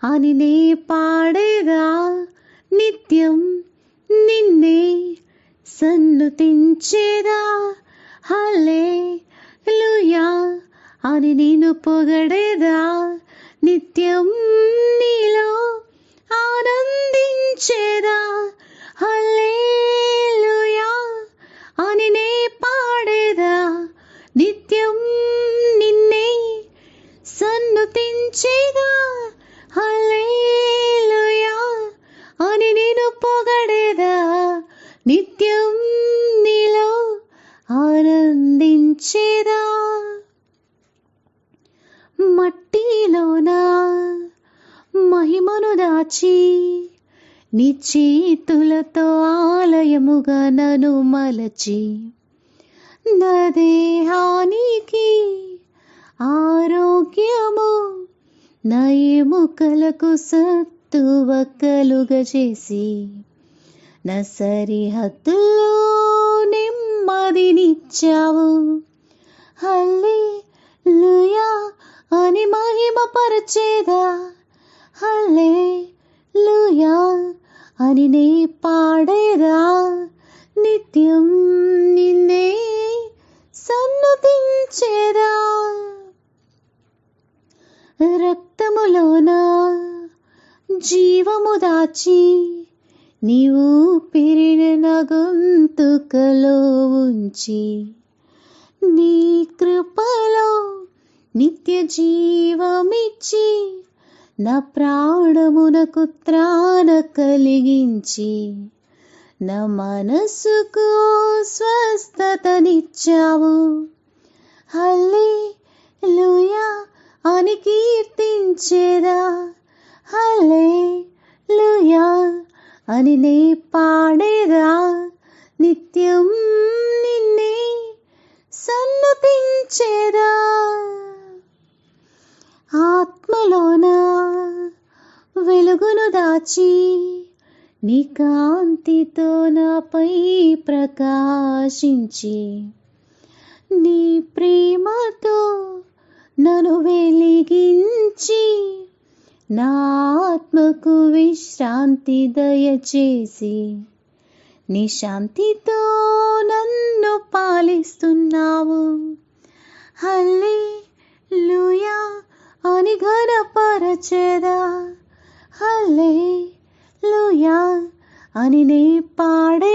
అని నే పాడేదా నిత్యం నిన్నే సన్నుతించేదా హల్లెలూయా అని నేను పొగడేదా నిత్యం నీలో ఆనందించేదా హల్లెలూయా అని నే పాడేదా నిత్యం నిన్నే సన్నుతించేదా హల్లెలూయా అని నేను పొగడేదా నిత్యం నీలో ఆనందించేదా. మట్టిలోన మహిమను దాచి నీ చేతులతో ఆలయముగా నన్ను మలచి నా దేహానికి ఆరోగ్యము నా ఎముకలకు సత్తువ కలుగజేసి నా సరిహద్దులో నెమ్మదినిచ్చావు హల్లెలూయా అని మహిమపరచేదా హల్లెలూయా అని నే పాడేదా నిత్యం నిన్నే సన్నుతించేదా. రక్తములోన జీవము దాచి నీవు ఊపిరిని నా గొంతుకలో ఉంచి నీ కృపలో నిత్య జీవమిచ్చి నా ప్రాణమునకు త్రాణ కలిగించి నా మనసుకు స్వస్థతనిచ్చావు హల్లెలూయా అని కీర్తించేదా హల్లెలూయా అని నే పాడేదా నిత్యం నిన్నే సన్నుతించేదా. ఆత్మలోన వెలుగును దాచి నీ కాంతితో నాపై ప్రకాశించి నీ ప్రేమతో నన్ను వెలిగించి నా ఆత్మకు విశ్రాంతి దయచేసి నీ శాంతితో నన్ను పాలిస్తున్నావు హల్లెలూయా అని ఘనపరచెదా హల్లెలూయా అని నే పాడే